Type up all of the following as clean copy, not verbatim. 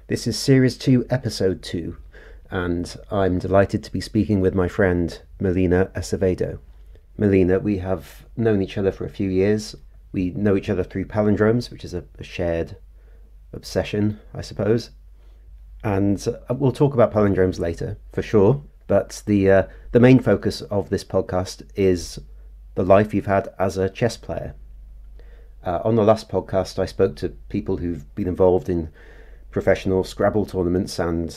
This is Series 2, Episode 2, and I'm delighted to be speaking with my friend Merlina Acevedo. Merlina, we have known each other for a few years. We know each other through Palindromes, which is a shared obsession, I suppose. And we'll talk about Palindromes later, for sure. But the main focus of this podcast is the life you've had as a chess player. On the last podcast, I spoke to people who've been involved in professional Scrabble tournaments and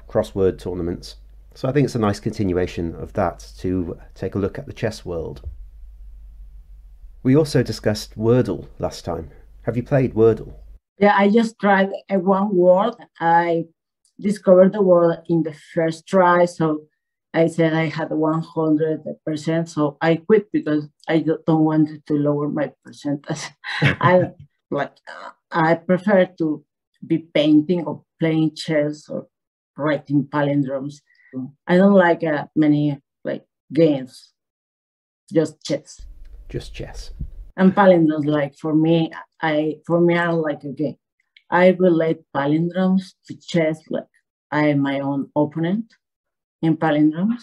crossword tournaments. So I think it's a nice continuation of that to take a look at the chess world. We also discussed Wordle last time. Have you played Wordle? Yeah, I just tried one word. I discovered the word in the first try, so I said I had 100%, so I quit because I don't want to lower my percentage. I prefer to be painting or playing chess or writing palindromes. I don't like many games, just chess. Just chess. And palindromes, for me are like a game. I relate palindromes to chess, like I am my own opponent in palindromes.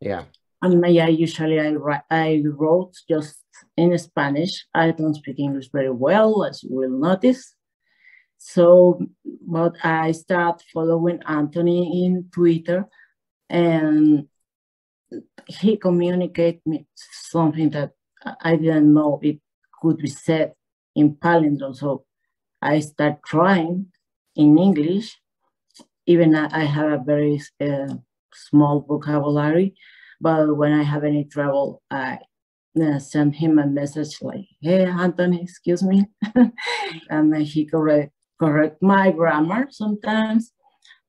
Yeah. And I wrote just in Spanish. I don't speak English very well, as you will notice. So, but I start following Anthony in Twitter, and he communicated me something that I didn't know it could be said in palindrome. So I start trying in English. Even I have a very small vocabulary, but when I have any trouble, I send him a message like, "Hey, Anthony, excuse me," and he correct my grammar sometimes,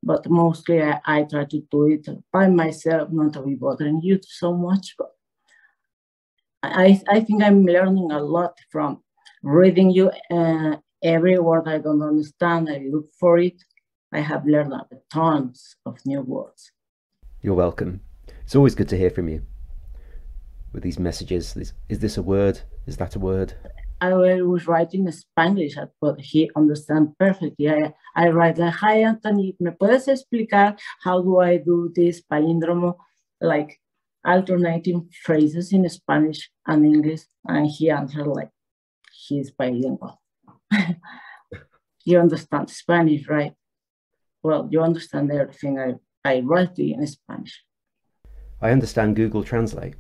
but mostly I try to do it by myself, not to be bothering you so much. But I think I'm learning a lot from reading you. Every word I don't understand, I look for it. I have learned tons of new words. You're welcome. It's always good to hear from you with these messages. Is this a word? Is that a word? I was writing in Spanish, but he understands perfectly. I write like, "Hi, Anthony, ¿me puedes explicar how do I do this palindromo?" Like alternating phrases in Spanish and English. And he answered like he's bilingual. You understand Spanish, right? Well, you understand everything I write in Spanish. I understand Google Translate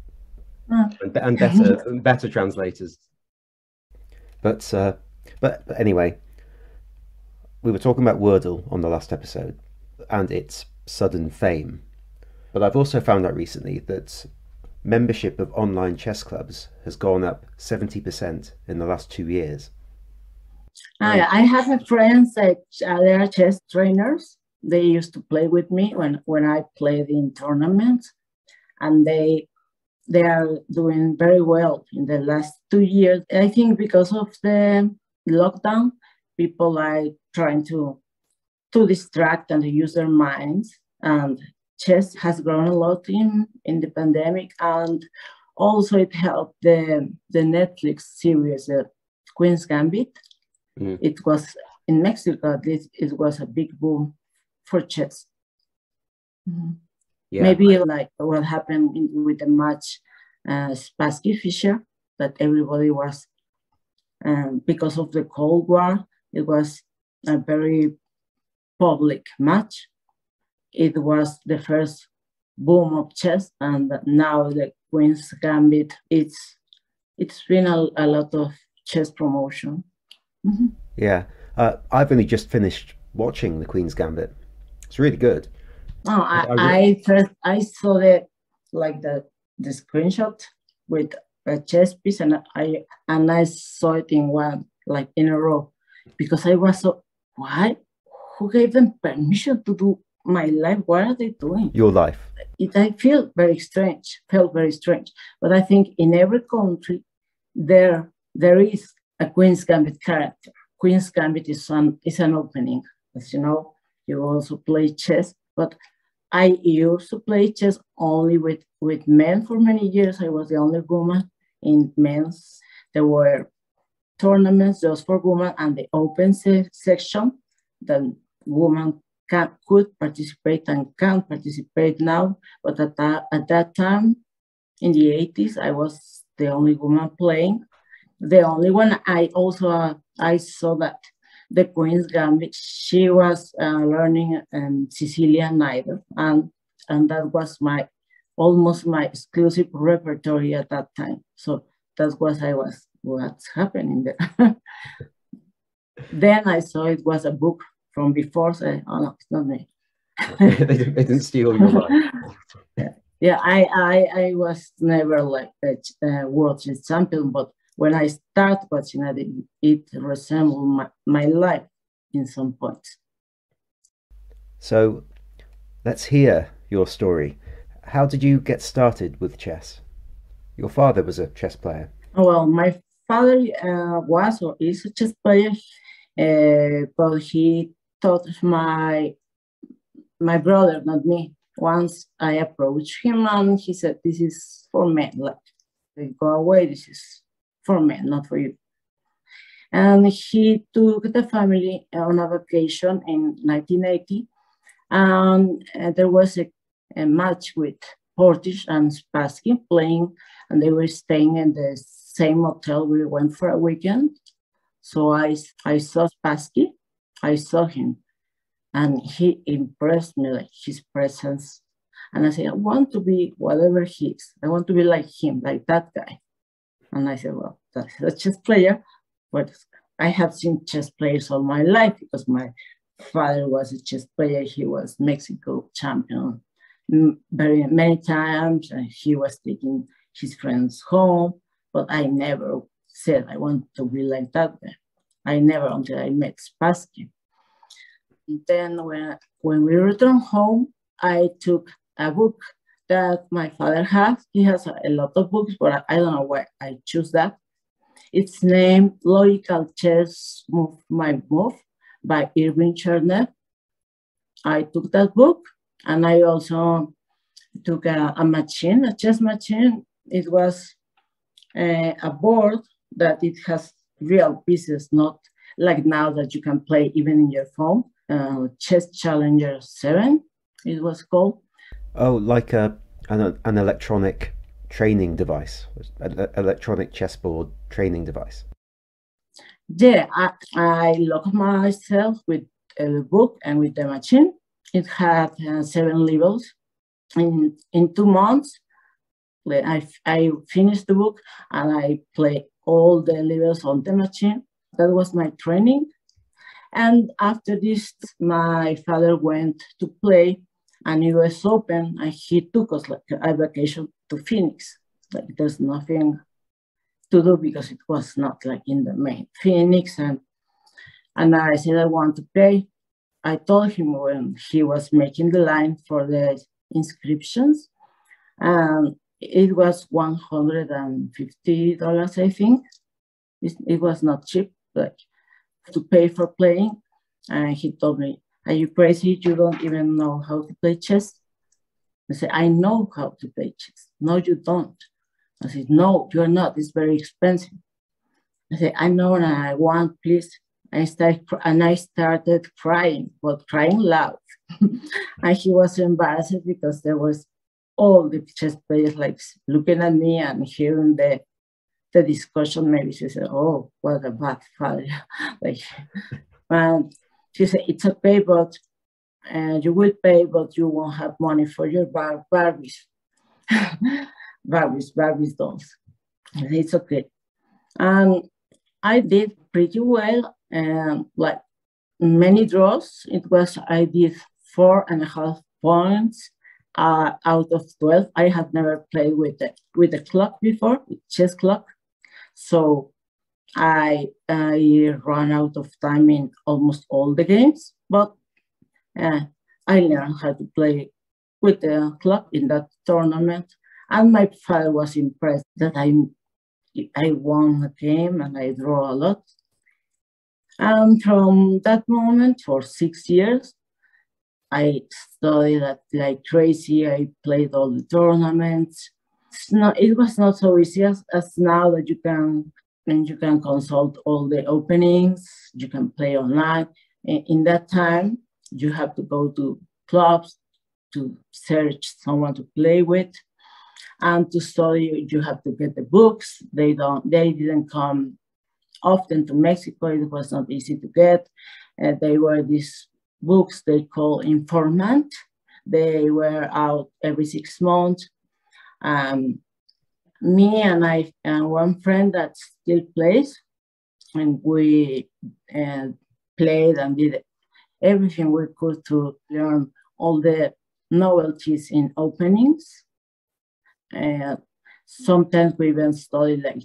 and better translators. But anyway, we were talking about Wordle on the last episode and its sudden fame. But I've also found out recently that membership of online chess clubs has gone up 70% in the last 2 years. I have friends that they are chess trainers. They used to play with me when I played in tournaments, and they are doing very well in the last 2 years. I think because of the lockdown, people are trying to distract and to use their minds, and chess has grown a lot in the pandemic, and also it helped the Netflix series, Queen's Gambit. It was in Mexico, at least it was a big boom for chess. Yeah. Maybe like what happened with the match Spassky Fischer, that everybody was, because of the Cold War, it was a very public match. It was the first boom of chess, and now the Queen's Gambit, it's been a lot of chess promotion. Mm-hmm. Yeah, I've only just finished watching the Queen's Gambit. It's really good. Oh, I saw the screenshot with a chess piece, and I saw it in a row, because I was so, what? Who gave them permission to do my life? What are they doing? Your life. I felt very strange. But I think in every country there is a Queen's Gambit character. Queen's Gambit is an opening. As you know, you also play chess, but I used to play chess only with men for many years. I was the only woman in men's. There were tournaments just for women and the open section. Then women could participate and can participate now. But at that time, in the 80s, I was the only woman playing. The only one. I also I saw that the Queen's Gambit, she was learning Sicilian either, and that was almost my exclusive repertoire at that time. So that's what's happening there. Then I saw it was a book from before, so oh no, it's not me. They didn't steal your life. Yeah, I was never like a world champion, but when I start watching it resembled my life in some points. So let's hear your story. How did you get started with chess? Your father was a chess player. Well, my father was or is a chess player, but he taught my brother, not me. Once I approached him and he said, "This is for men, like go away, this is for men, not for you." And he took the family on a vacation in 1980, and there was a match with Portish and Spassky playing, and they were staying in the same hotel. We went for a weekend. So I saw Spassky, I saw him, and he impressed me, like his presence. And I said, I want to be whatever he is. I want to be like him, like that guy. And I said, well, that's a chess player. But I have seen chess players all my life because my father was a chess player. He was Mexico champion very many times. And he was taking his friends home. But I never said I want to be like that guy. I never, until I met Spassky. Then when we returned home, I took a book that my father has. He has a lot of books, but I don't know why I choose that. It's named Logical Chess Move My Move by Irving Chernev. I took that book, and I also took a machine, a chess machine. It was a board that it has real pieces, not like now that you can play even in your phone. Chess Challenger 7, it was called. Oh, like an electronic training device, electronic chessboard training device. Yeah, I locked myself with the book and with the machine. It had 7 levels. In 2 months, I finished the book and I played all the levels on the machine. That was my training. And after this, my father went to play an US Open, and he took us like a vacation to Phoenix. Like there's nothing to do because it was not like in the main Phoenix. And I said, I want to play. I told him when he was making the line for the inscriptions, and it was $150, I think. It was not cheap, like to pay for playing. And he told me, are you crazy? You don't even know how to play chess? I said, I know how to play chess. No, you don't. I said, no, you're not. It's very expensive. I said, I know and I want, please. I started crying, but crying loud. And he was embarrassed because there was all the chess players like looking at me and hearing the discussion. Maybe she said, oh, what a bad father. Like, and she said, it's okay, but you will pay, but you won't have money for your Barbies. Barbies dolls. And it's okay. And I did pretty well, and like many draws. I did 4.5 points out of 12. I had never played with the clock before, with chess clock. So I ran out of time in almost all the games, but I learned how to play with the clock in that tournament. And my father was impressed that I won the game and I drew a lot. And from that moment, for 6 years, I studied like crazy. I played all the tournaments. It was not so easy as now that you can consult all the openings. You can play online. In that time, you have to go to clubs to search someone to play with. And to study, you have to get the books. They didn't come often to Mexico. It was not easy to get. They were these books they call Informant. They were out every 6 months. Me and one friend that still plays, and we played and did everything we could to learn all the novelties in openings. Sometimes we even studied like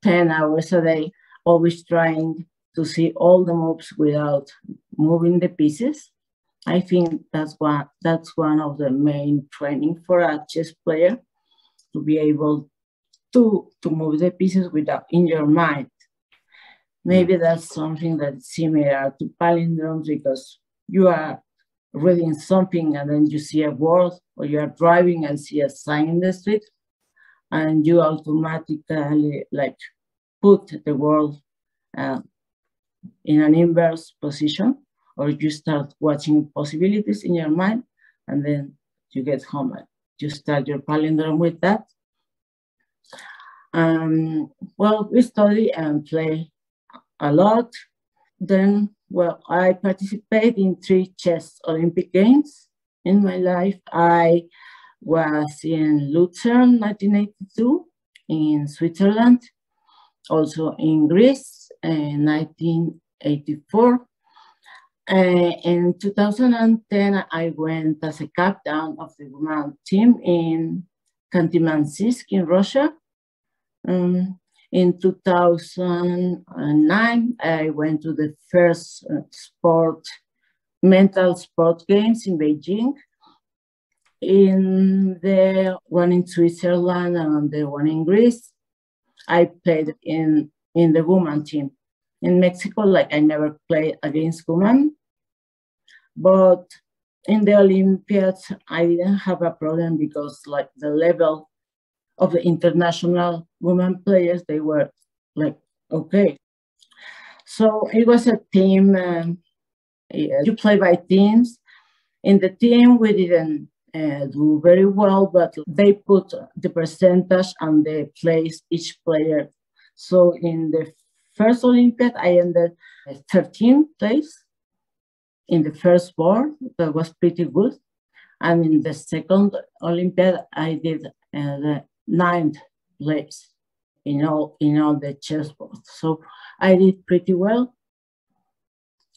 10 hours a day, always trying to see all the moves without moving the pieces. I think that's one of the main training for a chess player, to be able to move the pieces without in your mind. Maybe that's something that's similar to palindromes, because you are reading something and then you see a word, or you are driving and see a sign in the street, and you automatically like put the word in an inverse position, or you start watching possibilities in your mind, and then you get home and you start your palindrome with that. Well, we study and play a lot. Then, well, I participate in 3 chess Olympic Games in my life. I was in Lucerne, 1982, in Switzerland, also in Greece in 1984. In 2010, I went as a captain of the women's team in Khanty-Mansiysk in Russia. In 2009, I went to the first mental sport games in Beijing. In the one in Switzerland and the one in Greece, I played in the women team. In Mexico, like, I never played against women, but in the Olympiads, I didn't have a problem, because like the level of the international women players, they were like, okay. So it was a team, you play by teams. In the team, we didn't do very well, but they put the percentage and they placed each player. So in the first Olympiad, I ended 13th place in the first board. That was pretty good. And in the second Olympiad, I did the 9th place in all the chessboard. So I did pretty well.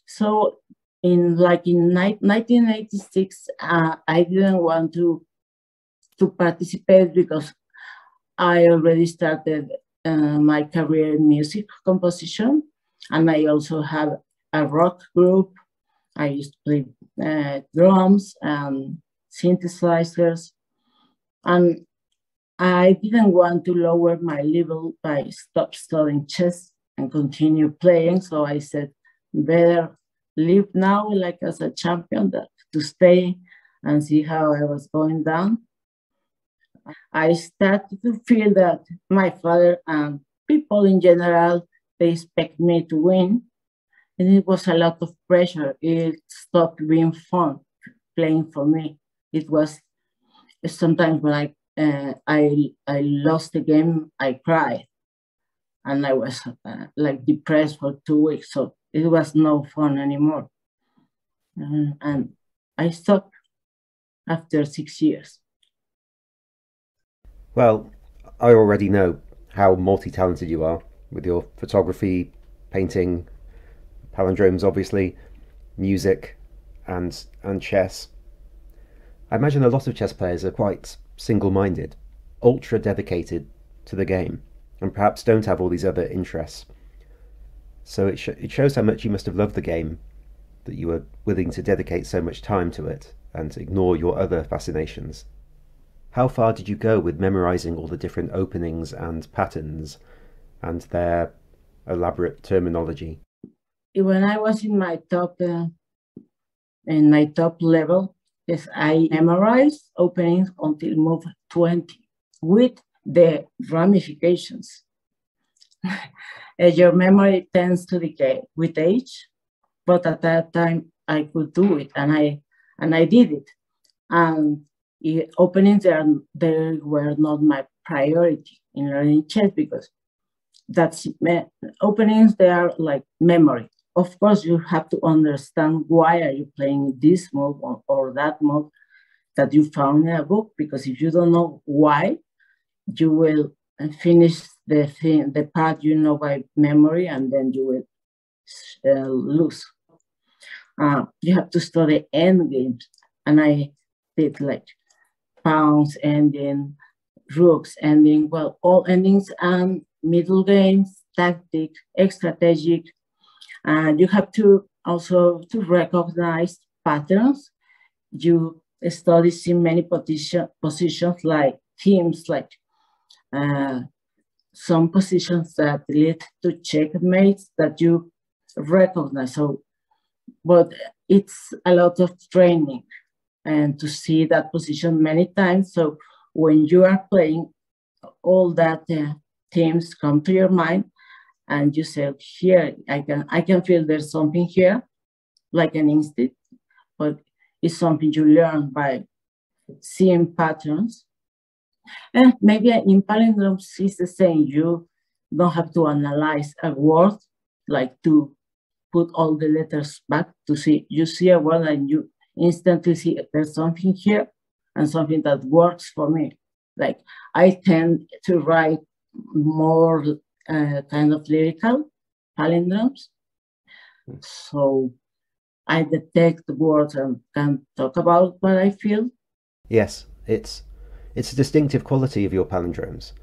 So in 1986, I didn't want to participate, because I already started my career in music composition, and I also have a rock group. I used to play drums and synthesizers, and I didn't want to lower my level by stop studying chess and continue playing. So I said, better live now like as a champion to stay and see how I was going down. I started to feel that my father and people in general, they expect me to win. And it was a lot of pressure. It stopped being fun playing for me. It was sometimes when I lost the game, I cried. And I was like depressed for 2 weeks. So it was no fun anymore. And I stopped after 6 years. Well, I already know how multi-talented you are with your photography, painting, palindromes, obviously, music, and chess. I imagine a lot of chess players are quite single-minded, ultra dedicated to the game, and perhaps don't have all these other interests. So it shows how much you must have loved the game, that you were willing to dedicate so much time to it and ignore your other fascinations. How far did you go with memorizing all the different openings and patterns and their elaborate terminology? When I was in my top level, yes, I memorized openings until move 20 with the ramifications. Your memory tends to decay with age, but at that time I could do it, and I did it. And openings they were not my priority in learning chess, because openings, they are like memory. Of course, you have to understand why are you playing this move or that move that you found in a book, because if you don't know why, you will finish the part you know by memory, and then you will lose. You have to study end games, and I did like pawns ending, rooks ending, well, all endings and middle games, tactic, strategic. And you have to also to recognize patterns. You study in many positions like themes, like some positions that lead to checkmates that you recognize. So, but it's a lot of training and to see that position many times. So when you are playing, all that themes come to your mind, and you say, here, I can feel there's something here, like an instinct, but it's something you learn by seeing patterns. And maybe in palindromes it's the same. You don't have to analyze a word, like to put all the letters back to see. You see a word and you instantly see there's something here and something that works for me. Like I tend to write more kind of lyrical palindromes. So I detect the words and can talk about what I feel. Yes, it's a distinctive quality of your palindromes,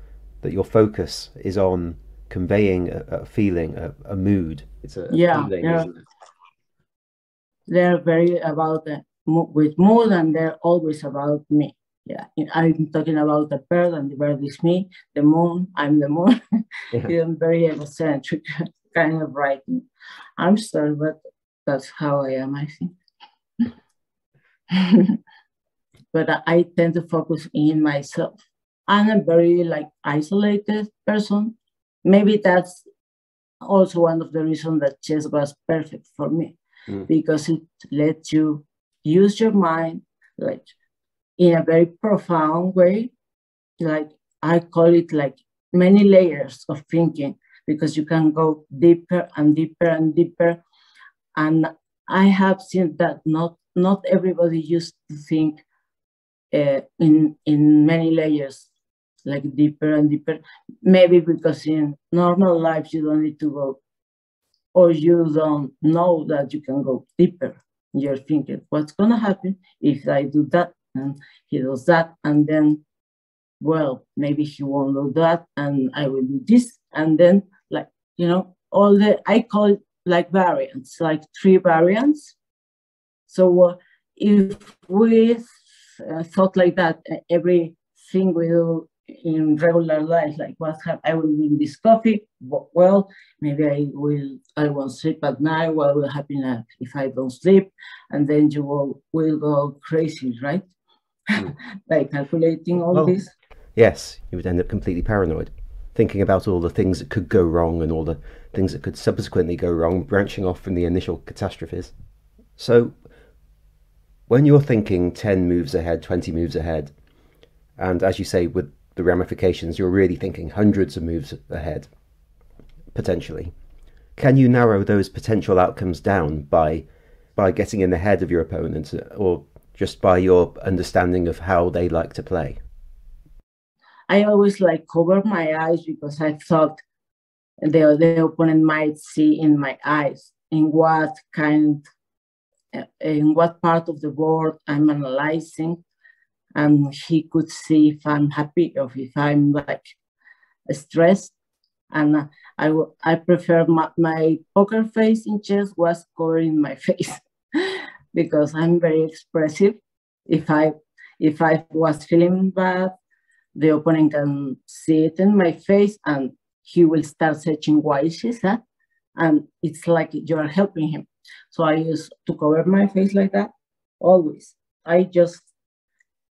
that your focus is on conveying a feeling, a mood. It's a feeling, isn't it? They're very about with mood, and they're always about me. Yeah, I'm talking about the bird, and the bird is me. The moon, I'm the moon. Yeah. I'm very egocentric kind of writing. I'm sorry, but that's how I am, I think. But I tend to focus in myself. I'm a very like isolated person. Maybe that's also one of the reasons that chess was perfect for me, because it lets you use your mind like in a very profound way. Like I call it like many layers of thinking, because you can go deeper and deeper and deeper. And I have seen that not everybody used to think in many layers, like deeper and deeper. Maybe because in normal life you don't need to go, or you don't know that you can go deeper. You're thinking, what's going to happen if I do that and he does that, and then, well, maybe he won't do that and I will do this, and then like, all I call it like variants, like 3 variants. So if we thought like that, everything we do in regular life, like I will drink this coffee, well, maybe I won't sleep at night, what will happen if I don't sleep, and then you will go crazy, right? Like calculating all this. Yes, you would end up completely paranoid, thinking about all the things that could go wrong and all the things that could subsequently go wrong, branching off from the initial catastrophes. So when you're thinking 10 moves ahead, 20 moves ahead, and as you say, with the ramifications, you're really thinking hundreds of moves ahead, potentially. Can you narrow those potential outcomes down by getting in the head of your opponent, or just by your understanding of how they like to play? I always cover my eyes, because I thought the opponent might see in my eyes in what part of the board I'm analyzing, and he could see if I'm happy or if I'm stressed. And I prefer my poker face in chess was covering my face because I'm very expressive. If I was feeling bad, the opponent can see it in my face, and he will start searching why she's sad, and it's like you're helping him. So I used to cover my face like that always. I just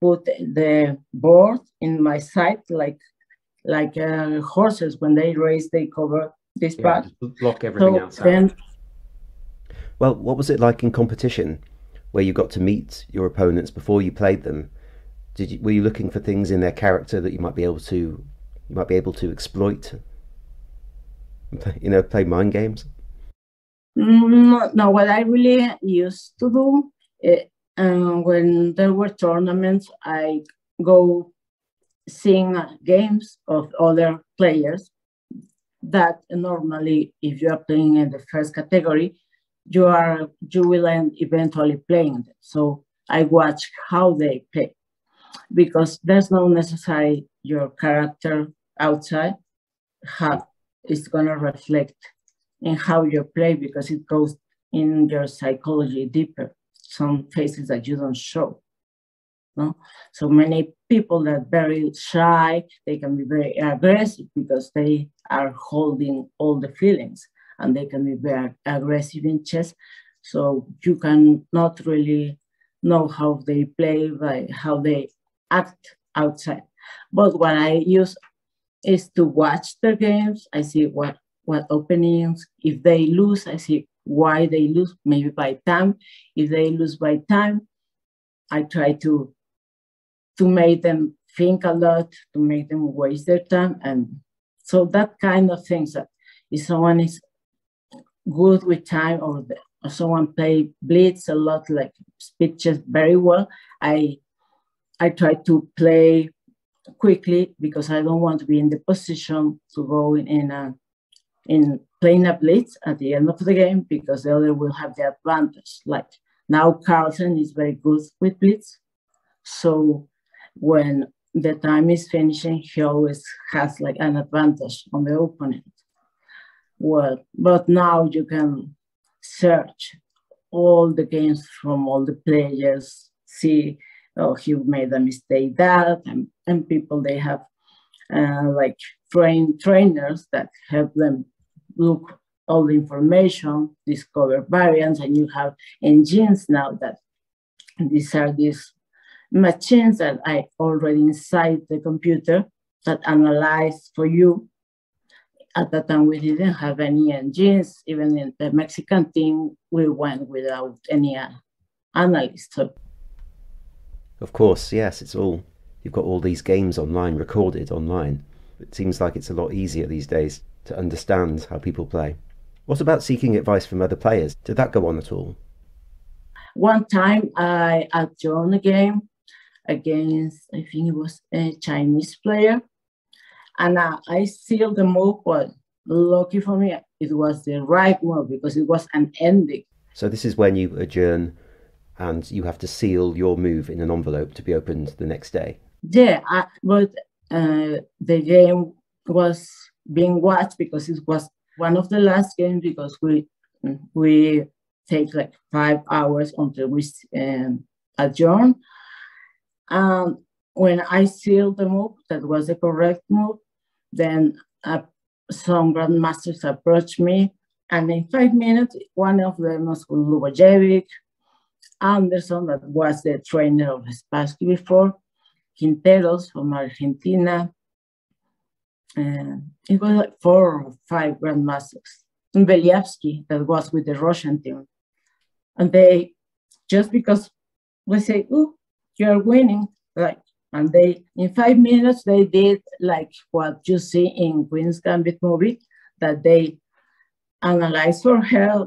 put the board in my side, like horses when they race, they cover this part. Block everything outside. Well, what was it like in competition, where you got to meet your opponents before you played them? Were you looking for things in their character that you might be able to exploit? Play mind games? No, what I really used to do, when there were tournaments, I go seeing games of other players that normally, if you are playing in the first category, you will end eventually playing them. So I watch how they play, because there's no necessary your character outside how it's going to reflect in how you play, because it goes in your psychology deeper, some faces that you don't show. No? So many people that are very shy, they can be very aggressive because they are holding all the feelings, and they can be very aggressive in chess. So you can not really know how they play, by how they act outside. But what I use is to watch the games. I see what openings. If they lose, I see why they lose, maybe by time. If they lose by time, I try to make them think a lot, to make them waste their time. And so that kind of things, that if someone is good with time, or someone play blitz a lot, like speeches very well, I try to play quickly, because I don't want to be in the position to go in playing a blitz at the end of the game, because the other will have the advantage. Like now Carlsen is very good with blitz. So when the time is finishing, he always has like an advantage on the opponent. Well, but now you can search all the games from all the players, see, oh, he made a mistake that, and people, they have like trainers that help them look all the information, discover variants, and you have engines now that these machines that I already inside the computer that analyze for you. At that time, we didn't have any engines. Even in the Mexican team, we went without any analyst. So, of course, yes, you've got all these games online, recorded online. It seems like it's a lot easier these days to understand how people play. What about seeking advice from other players? Did that go on at all? One time I joined a game against, I think it was a Chinese player, and I sealed the move, but lucky for me, it was the right move, because it was an ending. So this is when you adjourn and you have to seal your move in an envelope to be opened the next day. Yeah, but the game was being watched, because it was one of the last games, because we take like 5 hours until we adjourn. When I sealed the move, that was the correct move, then some grandmasters approached me, and in 5 minutes, one of them was Lubojevic, Anderson, that was the trainer of Spassky before, Quinteros from Argentina, and it was like 4 or 5 grandmasters, and Beliavsky, that was with the Russian team. And they, just because we say, oh, you're winning, like, and they, in 5 minutes, they did like what you see in Queen's Gambit movie, that they analyzed for her,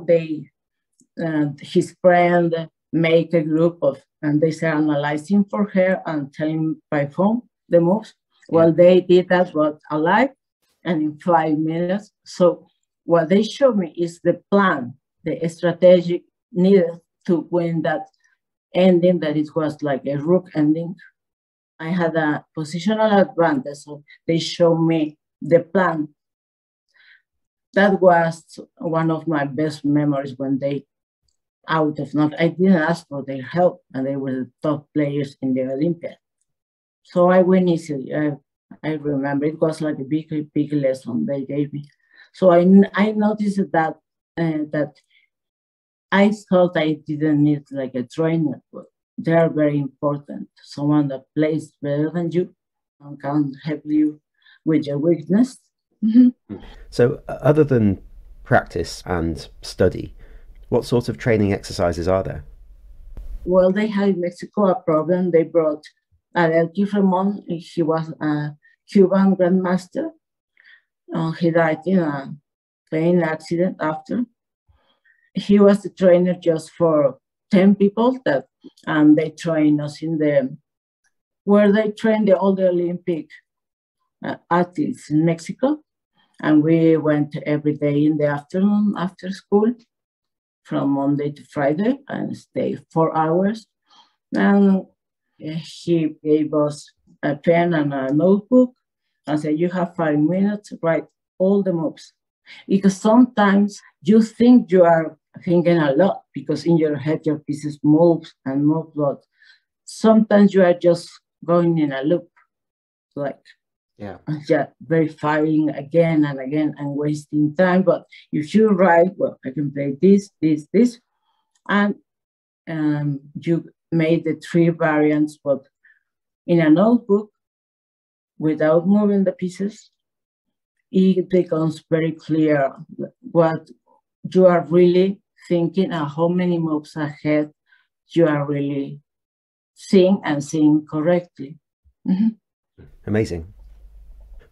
his friend make a group of, and they start analyzing for her and telling by phone the moves. Yeah. Well, they did that what alive, and in 5 minutes. So what they showed me is the plan, the strategy needed to win that ending, that it was like a rook ending. I had a positional advantage, so they showed me the plan. That was one of my best memories, when they, out of nothing, I didn't ask for their help, and they were the top players in the Olympiad. So I win easily. I remember it was like a big lesson they gave me. So I noticed that I thought I didn't need like a trainer, but they are very important. Someone that plays better than you and can help you with your weakness. Mm-hmm. So other than practice and study, What sort of training exercises are there? Well, they had in Mexico a problem. They brought Adel Fremont. He was a Cuban grandmaster. He died in a plane accident after. He was the trainer just for 10 people that they trained us where they train all the Olympic athletes in Mexico. And we went every day in the afternoon after school from Monday to Friday and stay 4 hours. And he gave us a pen and a notebook and said, you have 5 minutes to write all the moves. Because sometimes you think you are thinking a lot because in your head your pieces move and move a lot. Sometimes you are just going in a loop, like verifying again and again and wasting time. But if you write, well, I can play this, this, this, and you made the 3 variants, but in a notebook without moving the pieces, it becomes very clear what you are really thinking and how many moves ahead you are really seeing and seeing correctly. Mm-hmm. Amazing.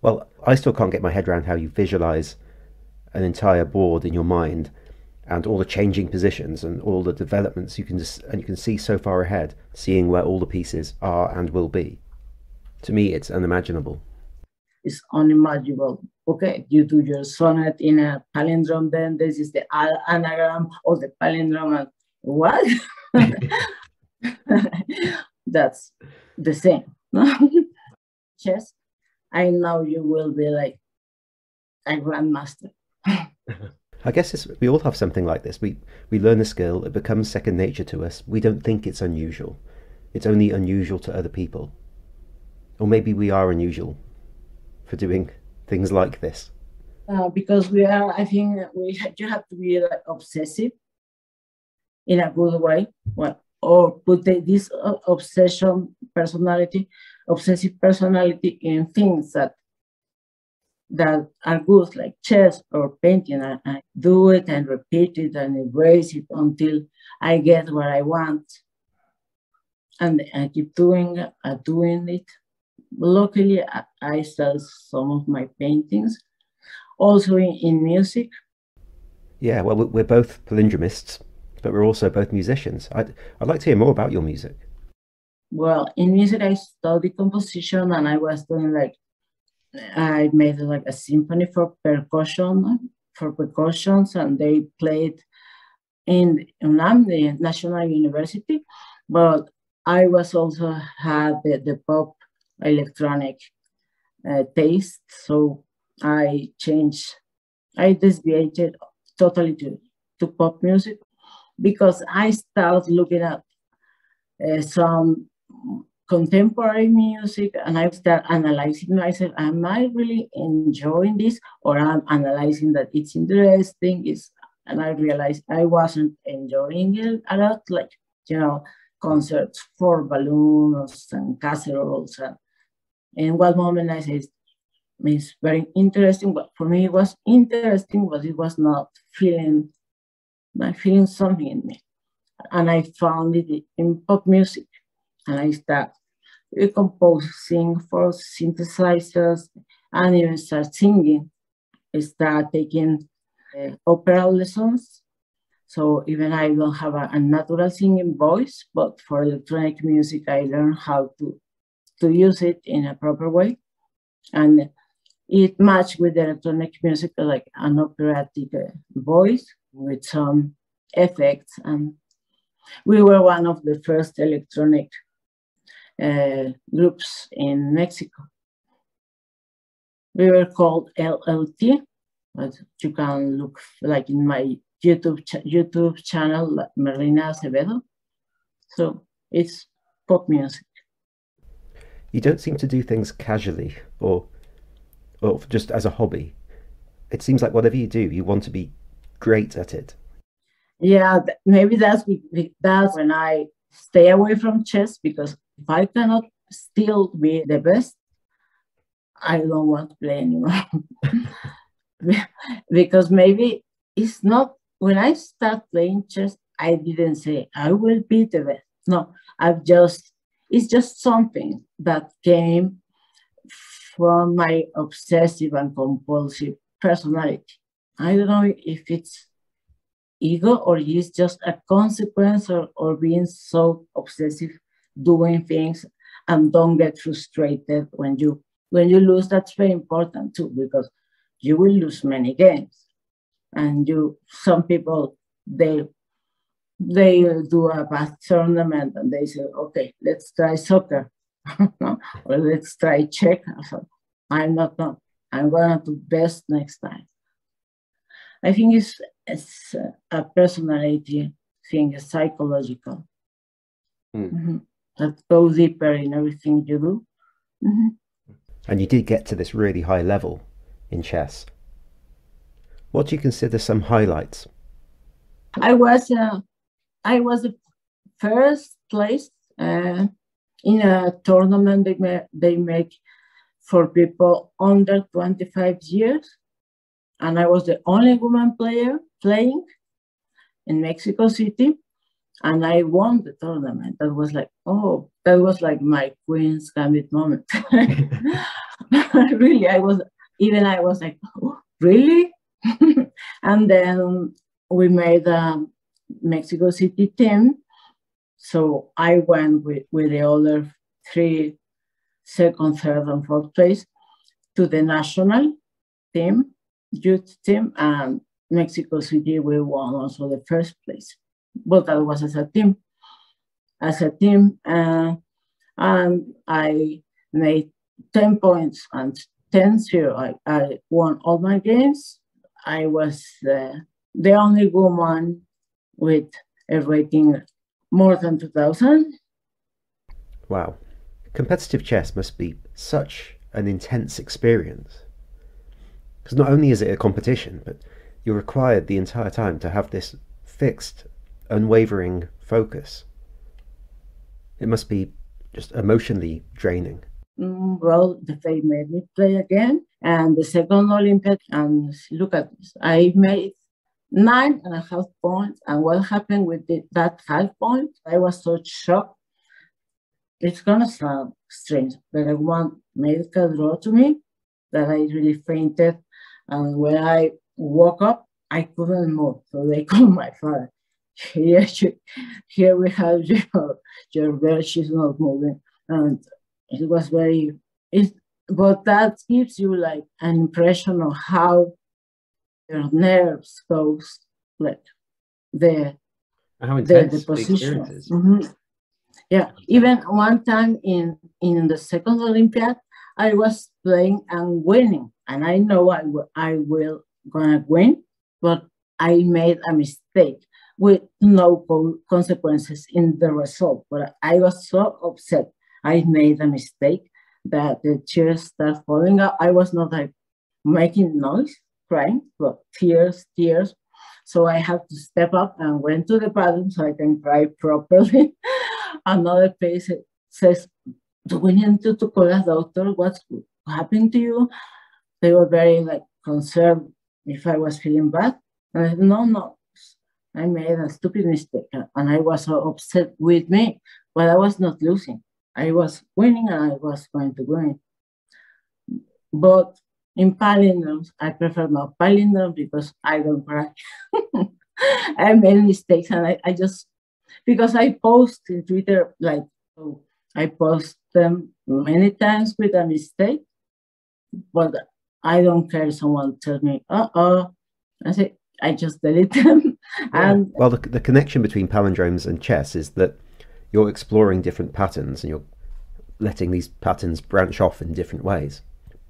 Well, I still can't get my head around how you visualize an entire board in your mind and all the changing positions and all the developments you can see so far ahead, seeing where all the pieces are and will be. To me, it's unimaginable. It's unimaginable. Okay, you do your sonnet in a palindrome, then this is the anagram of the palindrome. And what? That's the same. Chess, I know you will be like a grandmaster. I guess we all have something like this. We learn a skill, it becomes second nature to us. We don't think it's unusual. It's only unusual to other people. Or maybe we are unusual for doing things like this. Because I think you have to be like obsessive in a good way. Well, or put this obsessive personality in things that are good, like chess or painting. I do it and repeat it and embrace it until I get what I want. And I keep doing it. Luckily, I sell some of my paintings. Also in music. Yeah, well, we're both palindromists, but we're also both musicians. I'd like to hear more about your music. Well, in music, I studied composition, and I was doing I made like a symphony for percussions, and they played in UNAM, the National University. But I was also had the pop electronic taste, so I deviated totally to pop music because I started looking at some contemporary music and I start analyzing myself. Am I really enjoying this, or I'm analyzing that it's interesting? And I realized I wasn't enjoying it a lot, like, concerts for balloons and casseroles. And in one moment I said, it's very interesting, but for me it was interesting, but it was not feeling something in me. And I found it in pop music, and I started composing for synthesizers and even start singing. I started taking opera lessons. So even I don't have a natural singing voice, but for electronic music, I learned how to use it in a proper way. And it matched with the electronic music, like an operatic voice with some effects. And we were one of the first electronic groups in Mexico. We were called LLT, but you can look like in my YouTube channel, Merlina Acevedo. So it's pop music. You don't seem to do things casually or just as a hobby. It seems like whatever you do, you want to be great at it. Yeah, maybe that's when I stay away from chess, because if I cannot still be the best, I don't want to play anymore. Because maybe it's not when I start playing chess, I didn't say I will be the best. No, it's just something that came from my obsessive and compulsive personality. I don't know if it's ego or it's just a consequence or being so obsessive doing things and don't get frustrated when you lose. That's very important too, because you will lose many games. And some people, they do a bad tournament and they say, okay, let's try soccer or let's try check. So I'm not. I'm going to do best next time. I think it's a personality thing, a psychological. Mm-hmm. That goes deeper in everything you do. Mm-hmm. And you did get to this really high level in chess. What do you consider some highlights? I was the first place in a tournament they make for people under 25 years. And I was the only woman player playing in Mexico City. And I won the tournament. That was like my Queen's Gambit moment. Really, I was like, oh, really? And then we made a Mexico City team. So I went with the other 3, second, third, and fourth place to the national team, youth team, and Mexico City, we won also the first place. But that was as a team. And I made 10 points and 10-0. I won all my games. I was the only woman with a rating more than 2,000. Wow. Competitive chess must be such an intense experience. Because not only is it a competition, but you're required the entire time to have this fixed, unwavering focus. It must be just emotionally draining. Well, the fate made me play again. And the second Olympiad, and look at this, I made 9.5 points. And what happened with that half point? I was so shocked. It's gonna sound strange, but one made a draw to me that I really fainted. And when I woke up, I couldn't move. So they called my father. Here we have your girl, she's not moving. And it was but that gives you like an impression of how your nerves goes, like how intense the position. The is. Mm-hmm. Yeah, even one time in the second Olympiad, I was playing and winning, and I know I will gonna win, but I made a mistake with no consequences in the result. But I was so upset. I made a mistake that the chairs started falling out. I was not like making noise, crying, but tears. So I had to step up and went to the bathroom so I can cry properly. Another patient says, do we need to call a doctor? What's happened to you? They were very like concerned if I was feeling bad. And I said, no, I made a stupid mistake. And I was so upset with me, but I was not losing. I was winning and I was going to win. But in palindromes, I prefer not palindromes because I don't cry. I made mistakes and I just, because I post in Twitter, like, I post them many times with a mistake, but I don't care if someone tells me, I say, I just delete them. Yeah. And well, the connection between palindromes and chess is that you're exploring different patterns and you're letting these patterns branch off in different ways.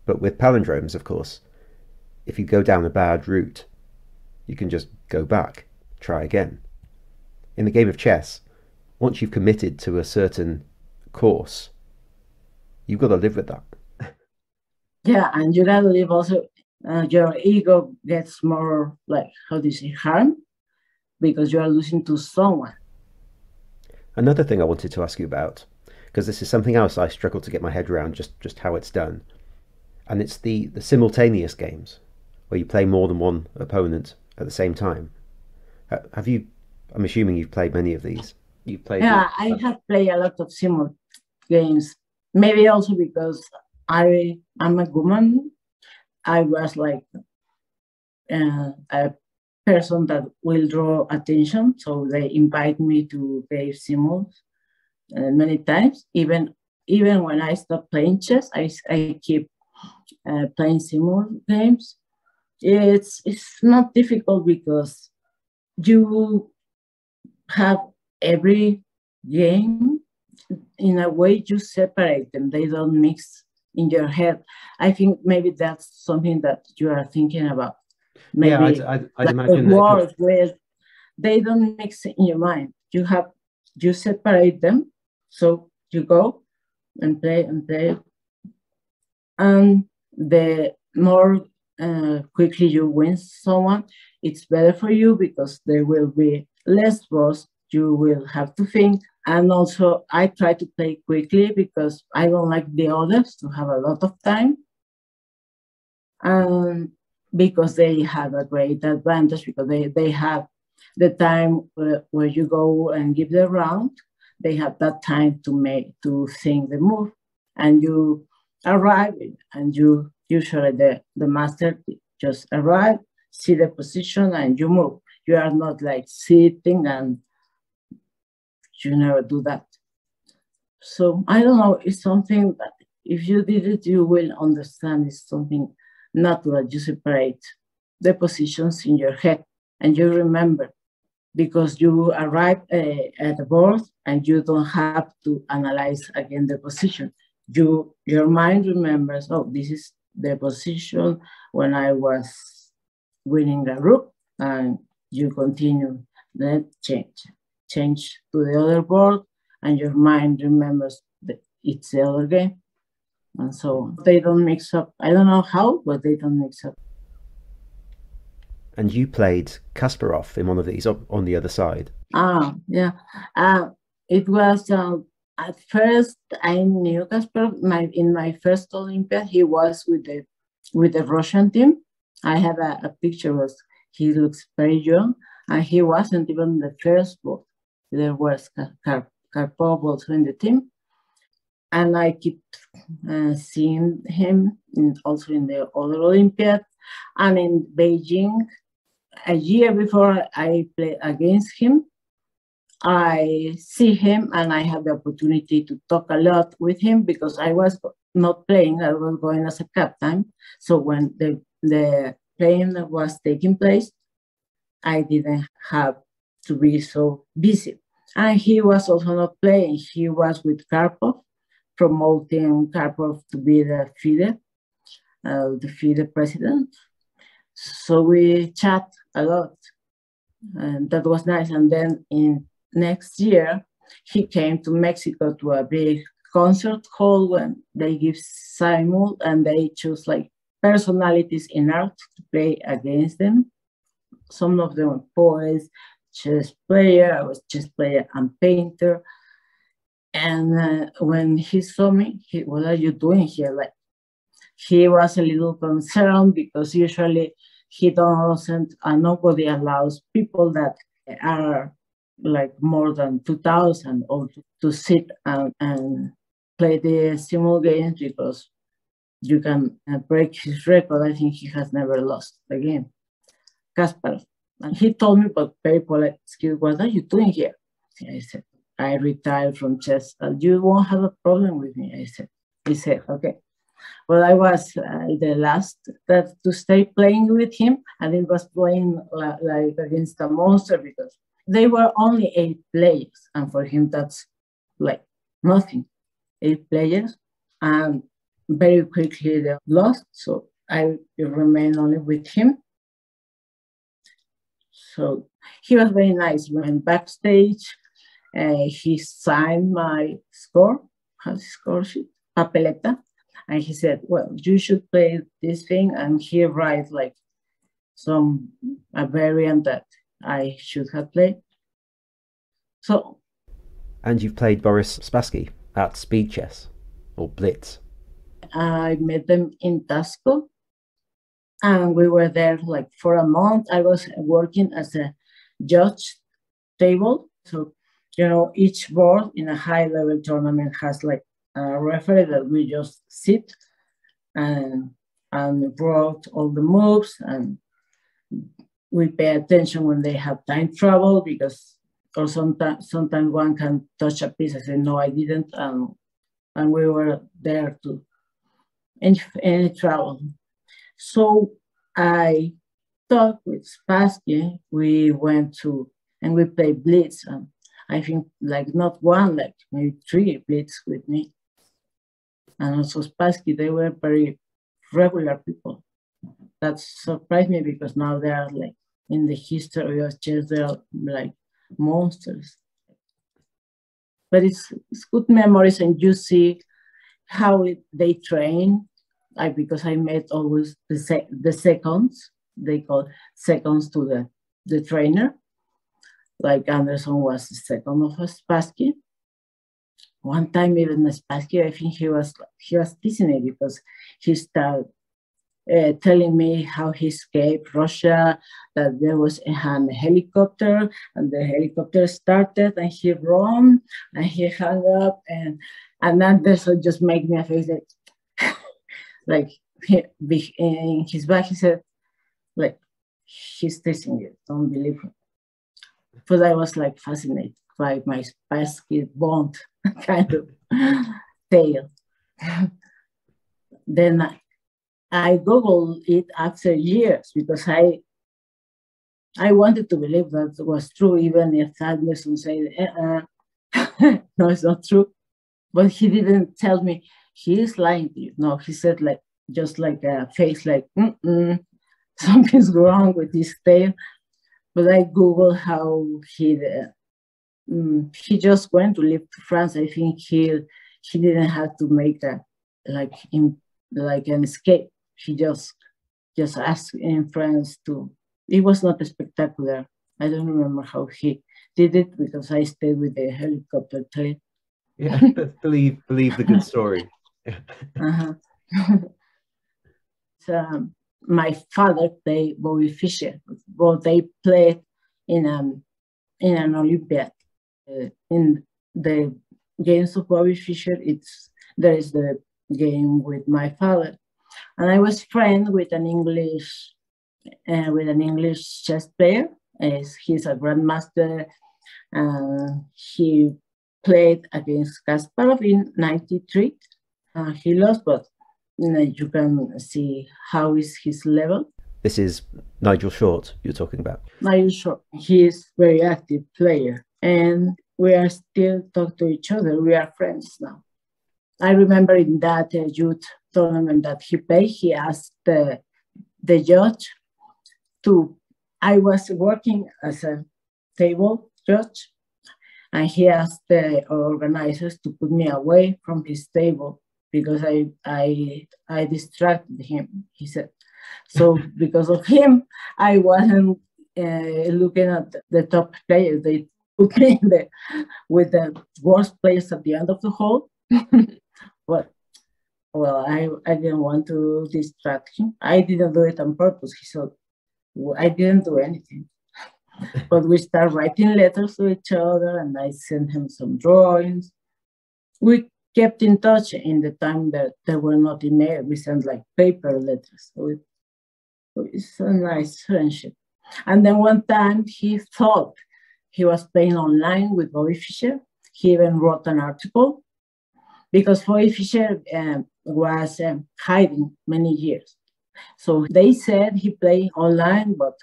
But with palindromes, of course, if you go down a bad route, you can just go back, try again. In the game of chess, once you've committed to a certain course, you've got to live with that. Yeah, and you got to live also, your ego gets more, like, how do you say, harm, because you are losing to someone. Another thing I wanted to ask you about, because this is something else I struggle to get my head around, just how it's done. And it's the simultaneous games, where you play more than one opponent at the same time. Have you? I'm assuming you've played many of these. You've played. Yeah, I have played a lot of simul games. Maybe also because I'm a woman. I was like a person that will draw attention, so they invite me to play simuls many times. Even when I stop playing chess, I keep playing simul games. It's not difficult because you have every game in a way you separate them. They don't mix in your head. I think maybe that's something that you are thinking about. Maybe I'd like imagine the that words where they don't mix in your mind. You separate them, so you go and play, and the more quickly you win someone, it's better for you because there will be less draws. You will have to think. And also, I try to play quickly because I don't like the others to have a lot of time. And because they have a great advantage, because they have the time where you go and give the round, they have that time to think the move. And you arrive, and you usually the master just arrive, see the position, and you move. You are not like sitting, and you never do that. So I don't know, it's something that if you did it, you will understand. It's something natural. You separate the positions in your head and you remember, because you arrive at the board and you don't have to analyze again the position. Your mind remembers, oh, this is the position when I was winning the rook, and you continue, then change to the other board, and your mind remembers that it's the other game. And so they don't mix up. I don't know how, but they don't mix up. And you played Kasparov in one of these on the other side. Yeah. It was at first I knew Kasparov. In my first Olympiad, he was with the Russian team. I have a picture of he looks very young, and he wasn't even the first board. There was Karpov also in the team, and I keep seeing him also in the other Olympiad, and in Beijing. A year before I play against him, I see him and I have the opportunity to talk a lot with him because I was not playing, I was going as a captain. So when the playing was taking place, I didn't have to be so busy. And he was also not playing. He was with Karpov, promoting Karpov to be the FIDE president. So we chat a lot, and that was nice. And then in next year, he came to Mexico to a big concert hall when they give simul, and they choose like personalities in art to play against them. Some of them were poets, chess player. I was chess player and painter. And when he saw me, what are you doing here? Like, he was a little concerned because usually he doesn't, nobody allows people that are like more than 2,000 or to sit and play the simul games because you can break his record. I think he has never lost the game. Kasparov. And he told me, but very polite, excuse, what are you doing here? I said, I retired from chess. You won't have a problem with me, I said. He said, okay. Well, I was the last to stay playing with him, and it was playing like against a monster because they were only 8 players, and for him that's like nothing. 8 players, and very quickly they lost, so I remained only with him. So he was very nice. We went backstage. He signed my score, how's score sheet, papeleta. And he said, well, you should play this thing. And he writes like a variant that I should have played. So. And you've played Boris Spassky at Speed Chess or Blitz. I met them in Tasco, and we were there like for a month. I was working as a judge table. So, each board in a high-level tournament has like a referee that we just sit and wrote all the moves, and we pay attention when they have time trouble, because or sometimes one can touch a piece and say, no, I didn't, and we were there to any trouble. So I talked with Spassky. We went to, and we played Blitz, and I think like not one, like maybe 3 Blitz with me. And also Spassky, they were very regular people. That surprised me, because now they are like in the history of chess, they are like monsters. But it's good memories, and you see how they train. Because I met always the seconds, they call seconds to the trainer. Like Anderson was the second of Spassky. One time even Spassky, I think he was teasing me, because he started telling me how he escaped Russia, that there was a helicopter, and the helicopter started, and he ran, and he hung up, and Anderson just made me a face like in his back, he said, like, he's teasing you, don't believe him. But I was like fascinated by my Spassky Bond kind of tale. Then I Googled it after years, because I wanted to believe that it was true, even if Anderson said, no, it's not true. But he didn't tell me he is lying to you. No, he said like, just like a face like, something's wrong with this tale. But I Googled how he just went to live to France. I think he didn't have to make an escape. He just asked in France to. It was not spectacular. I don't remember how he did it, because I stayed with the helicopter tail. Yeah, believe the good story. Uh-huh. So, my father played Bobby Fischer. Both they played in an Olympiad. In the games of Bobby Fischer, there is the game with my father, and I was friends with an English chess player. He's a grandmaster. He played against Kasparov in '93. He lost, but you can see how is his level. This is Nigel Short you're talking about. Nigel Short. He is a very active player, and we are still talk to each other. We are friends now. I remember in that youth tournament that he played, he asked the judge to. I was working as a table judge, and he asked the organizers to put me away from his table, because I distracted him, he said. So because of him, I wasn't looking at the top players. They put me with the worst players at the end of the hall. But I didn't want to distract him. I didn't do it on purpose. He said, I didn't do anything. But we started writing letters to each other, and I sent him some drawings. We kept in touch in the time that there were not email. We sent like paper letters. So it's a nice friendship. And then one time he thought he was playing online with Bobby Fischer. He even wrote an article, because Bobby Fischer was hiding many years. So they said he played online, but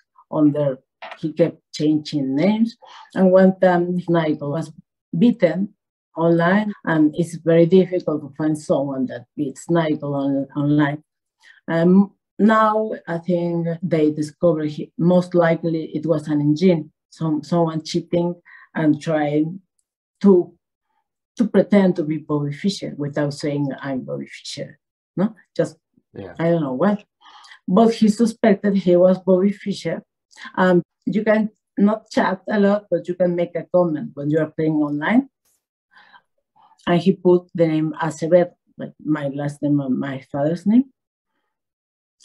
he kept changing names. And one time Nigel was beaten online, and it's very difficult to find someone that beats Nigel online. Now I think they discovered most likely it was an engine, someone cheating and trying to pretend to be Bobby Fischer without saying I'm Bobby Fischer. No, just I don't know what. But he suspected he was Bobby Fischer. You can not chat a lot, but you can make a comment when you are playing online. And he put the name Acevedo, like my last name and my father's name.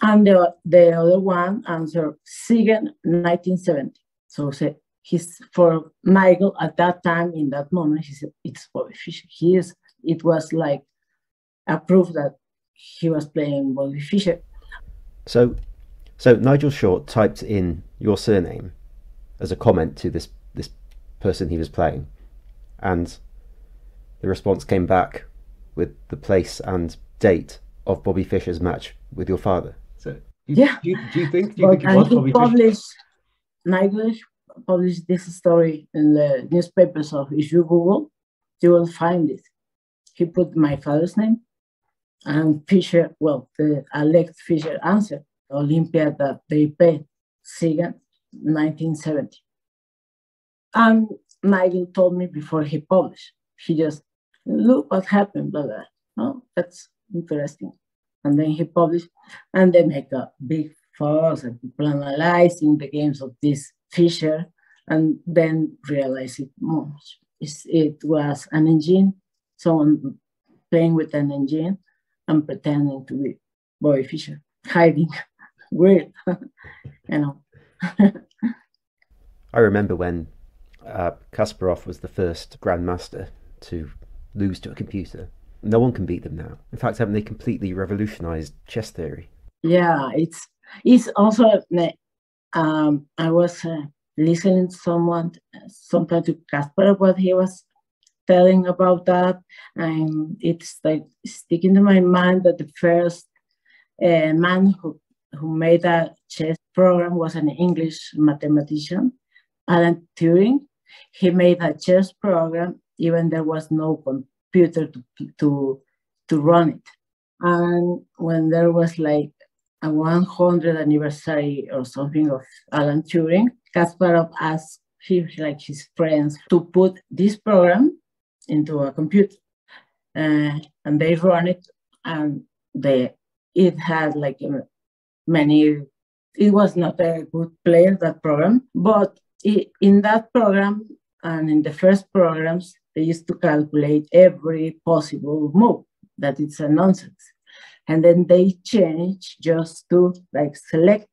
And the other one answered Siegen 1970. So for Nigel at that time, in that moment, he said, it's Bobby Fischer. It was like a proof that he was playing Bobby Fischer. So Nigel Short typed in your surname as a comment to this person he was playing, and the response came back with the place and date of Bobby Fischer's match with your father. So do you think it was Bobby Fischer? Nigel published this story in the newspaper, so if you Google, you will find it. He put my father's name, and Fischer, the Alex Fischer answered, the Olympiad that they paid, Sigan, 1970. And Nigel told me before he published, he just, look what happened, blah, blah. Oh, that's interesting. And then he published, and they make a big fuss and people analyzing the games of this Fischer, and then realize it was an engine, someone playing with an engine and pretending to be Bobby Fischer, hiding. Weird, you know. I remember when Kasparov was the first grandmaster to lose to a computer. No one can beat them now. In fact, haven't they completely revolutionized chess theory? Yeah, it's also. I was listening to sometime to Kasparov, what he was telling about that, and it's like sticking to my mind that the first man who made a chess program was an English mathematician, Alan Turing. He made a chess program even there was no computer to run it. And when there was like a 100th anniversary or something of Alan Turing, Kasparov asked his friends to put this program into a computer, and they run it, and it had like many. It was not a good player, that program, but in that program and in the first programs, they used to calculate every possible move. That it's a nonsense. And then they change just to like select.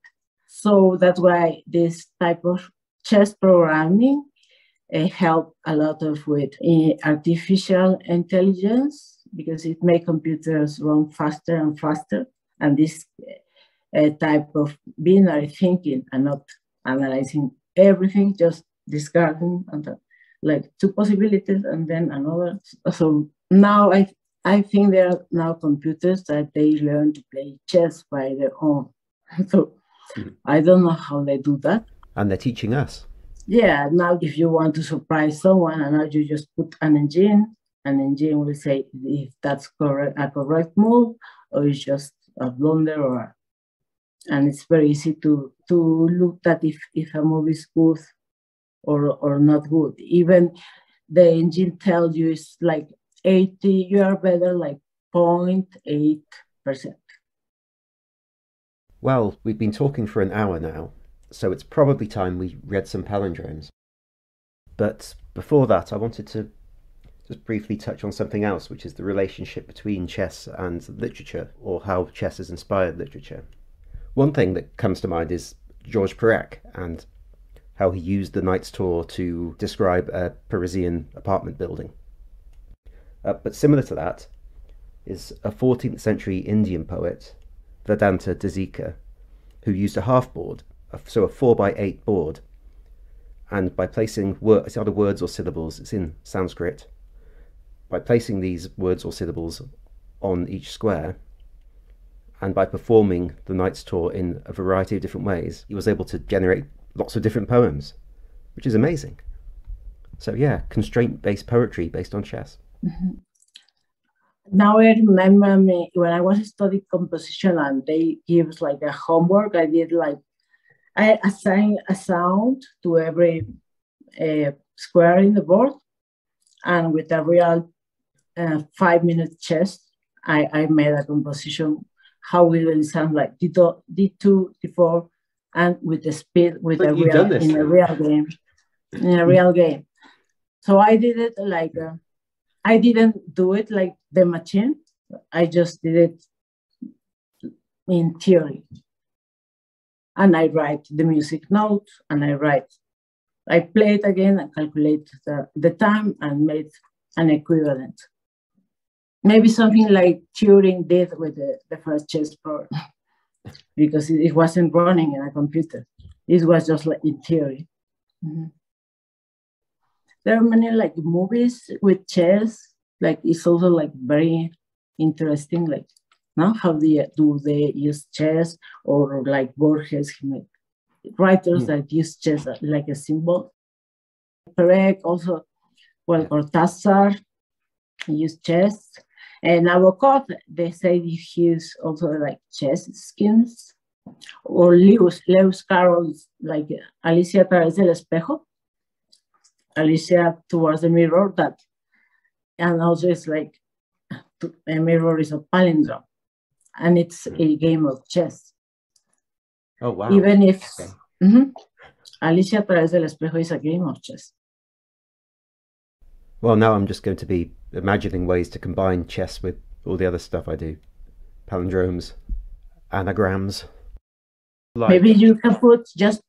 So that's why this type of chess programming helped a lot with artificial intelligence, because it makes computers run faster and faster. And this type of binary thinking and not analyzing everything, just discarding and like two possibilities and then another. So now I think there are now computers that they learn to play chess by their own. So I don't know how they do that. And they're teaching us. Yeah, now if you want to surprise someone, and now you just put an engine will say if that's a correct move, or it's just a blunder, and it's very easy to look at if a move is good or not good. Even the engine tells you it's like 80, you are better like 0.8%. Well, we've been talking for an hour now, so it's probably time we read some palindromes. But before that, I wanted to just briefly touch on something else, which is the relationship between chess and literature, or how chess has inspired literature. One thing that comes to mind is Georges Perec and how he used the Knight's Tour to describe a Parisian apartment building. But similar to that is a 14th century Indian poet, Vedanta Desika, who used a half board, so a 4x8 board, and by placing it's either words or syllables, it's in Sanskrit, by placing these words or syllables on each square, and by performing the Knight's Tour in a variety of different ways, he was able to generate lots of different poems, which is amazing. So yeah, constraint-based poetry based on chess. Mm-hmm. Now I remember when I was studying composition and they give like a homework, I assigned a sound to every square in the board, and with a real 5-minute chess, I made a composition, how it will sound like D2, D4, and with the speed, in a real game. So I did it like, I didn't do it like the machine. I just did it in theory. And I write the music notes, and I write I played again and calculated the time and made an equivalent. Maybe something like Turing did with the first chess program, because it wasn't running in a computer. It was just like in theory. Mm-hmm. There are many like movies with chess. Like it's also like very interesting. Like now, how do they use chess, or like Borges, writers that use chess like a symbol. Perec also, well, Cortázar used chess. And Nabokov, they say he used also like chess schemes. Or Lewis Carroll's like Alicia a través del espejo, Alicia towards the mirror, that, and also it's like a mirror is a palindrome, and it's a game of chess. Oh, wow. Even if Alicia a través del espejo is a game of chess. Well, now I'm just going to be imagining ways to combine chess with all the other stuff I do. Palindromes, anagrams. Maybe you can put just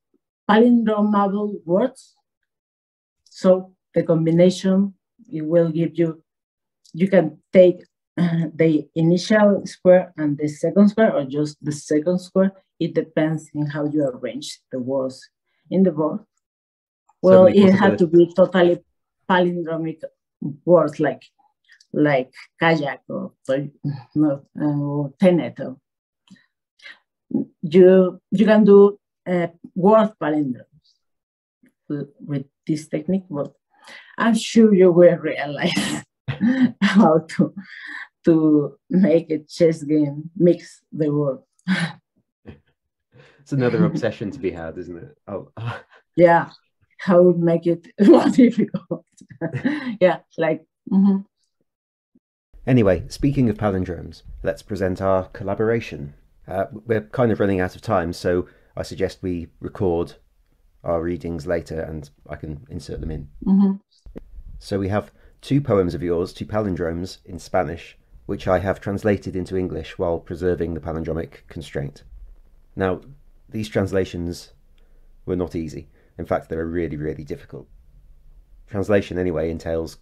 palindromable words. So the combination, it will give you can take the initial square and the second square, or just the second square. It depends on how you arrange the words in the board. Well, it had to be totally palindromic words like kayak or tenet. You can do word palindromes with this technique, but I'm sure you will realize how to make a chess game mix the word. It's another obsession to be had, isn't it? Oh. Yeah, how would make it more difficult. Yeah, like. Mm-hmm. Anyway, speaking of palindromes, let's present our collaboration. We're kind of running out of time, so I suggest we record our readings later and I can insert them in. Mm-hmm. So we have 2 poems of yours, 2 palindromes in Spanish, which I have translated into English while preserving the palindromic constraint. Now, these translations were not easy. In fact, they were really, really difficult. Translation, anyway, entails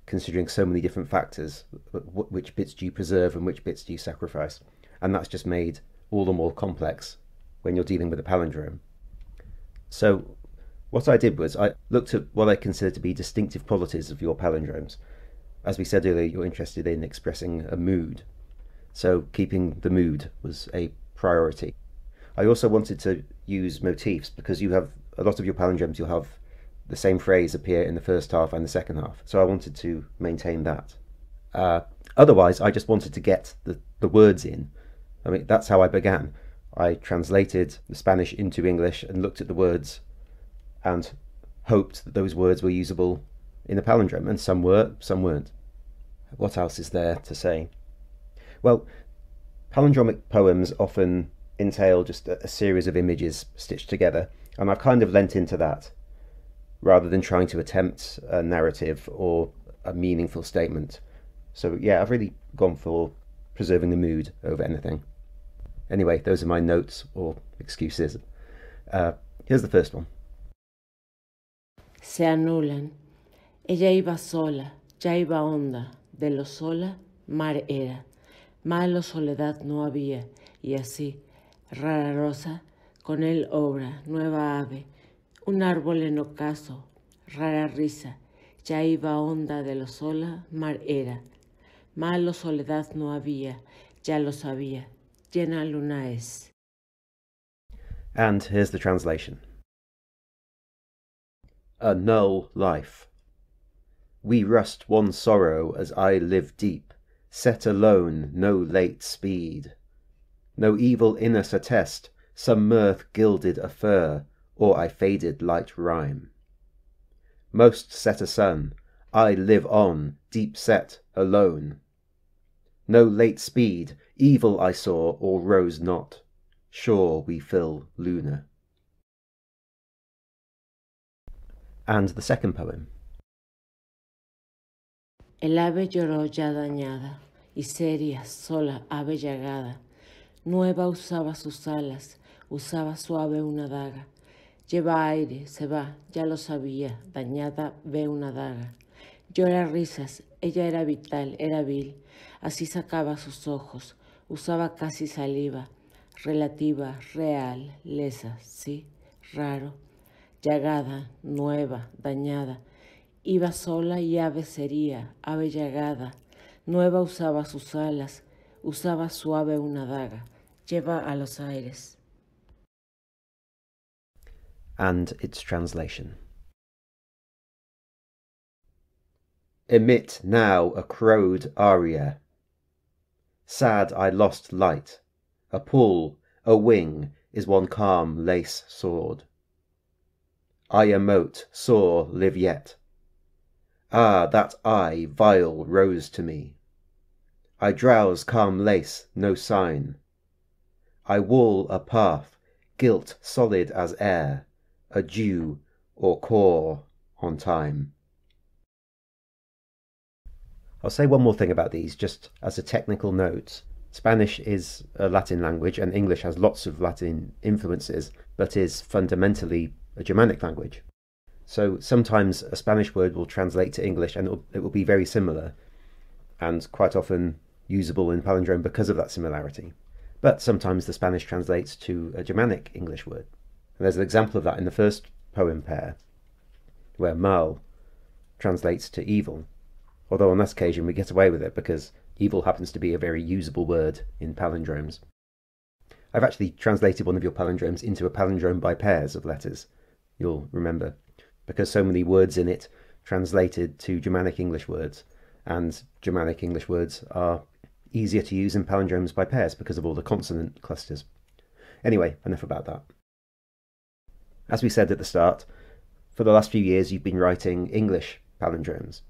considering so many different factors. Which bits do you preserve and which bits do you sacrifice? And that's just made all the more complex when you're dealing with a palindrome. So what I did was I looked at what I consider to be distinctive qualities of your palindromes. As we said earlier, you're interested in expressing a mood. So keeping the mood was a priority. I also wanted to use motifs because you have a lot of your palindromes, you'll have the same phrase appear in the first half and the second half. So I wanted to maintain that. Otherwise, I just wanted to get the words in. I mean, that's how I began. I translated the Spanish into English and looked at the words and hoped that those words were usable in a palindrome, and some were, some weren't. What else is there to say? Well, palindromic poems often entail just a series of images stitched together, and I've kind of lent into that, rather than trying to attempt a narrative or a meaningful statement. So yeah, I've really gone for preserving the mood over anything. Anyway, those are my notes or excuses. Here's the first one. Se anulan. Ella iba sola, ya iba honda, de lo sola, mar era. Malo soledad no había, y así, rara rosa, con él obra, nueva ave, un árbol en ocaso, rara risa, ya iba honda, de lo sola, mar era. Malo soledad no había, ya lo sabía, llena luna es. And here's the translation. A null life. We rust one sorrow as I live deep, set alone, no late speed. No evil in us attest, some mirth gilded a fur, or I faded light rhyme. Most set a sun, I live on, deep set, alone. No late speed, evil I saw, or rose not, sure we fill Luna. And the second poem. El ave lloró ya dañada, y seria, sola, ave llagada. Nueva usaba sus alas, usaba suave una daga. Lleva aire, se va, ya lo sabía, dañada ve una daga. Llora risas, ella era vital, era vil, así sacaba sus ojos, usaba casi saliva, relativa, real, lesa, sí, raro, llagada, nueva, dañada. Iba sola y ave sería, ave llagada, nueva usaba sus alas, usaba suave una daga, lleva a los aires. And its translation. Emit now a crowed aria. Sad I lost light. A pull, a wing is one calm lace sword. I emote, soar, live yet. Ah, that I, vile, rose to me. I drowse calm lace, no sign. I wall a path, gilt solid as air, a dew or core on time. I'll say one more thing about these, just as a technical note. Spanish is a Latin language, and English has lots of Latin influences, but is fundamentally a Germanic language. So sometimes a Spanish word will translate to English and it will be very similar, and quite often usable in palindrome because of that similarity. But sometimes the Spanish translates to a Germanic English word. And there's an example of that in the first poem pair, where mal translates to evil, although on this occasion we get away with it because evil happens to be a very usable word in palindromes. I've actually translated one of your palindromes into a palindrome by pairs of letters, you'll remember, because so many words in it translated to Germanic English words, and Germanic English words are easier to use in palindromes by pairs because of all the consonant clusters. Anyway, enough about that. As we said at the start, for the last few years you've been writing English palindromes,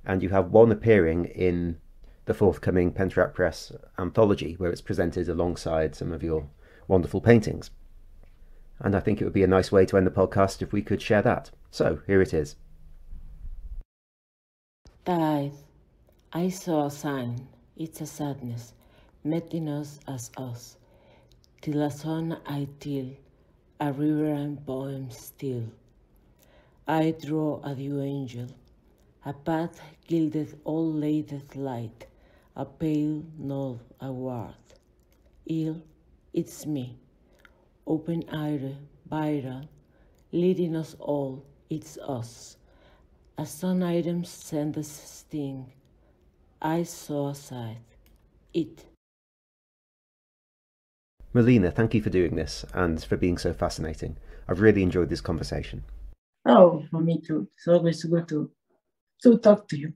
and you have one appearing in the forthcoming Penteract Press anthology, where it's presented alongside some of your wonderful paintings. And I think it would be a nice way to end the podcast if we could share that. So, here it is. Tithe. I saw a sign. It's a sadness, meeting us as us. Till a song I tell, a river and poem still. I draw a dew angel, a path gilded all latest light, a pale nod award. Ill, it's me, open air, viral, leading us all, it's us. As some items send us sting, I saw a sight, it. Merlina, thank you for doing this and for being so fascinating. I've really enjoyed this conversation. Oh, for me too. It's always good to talk to you.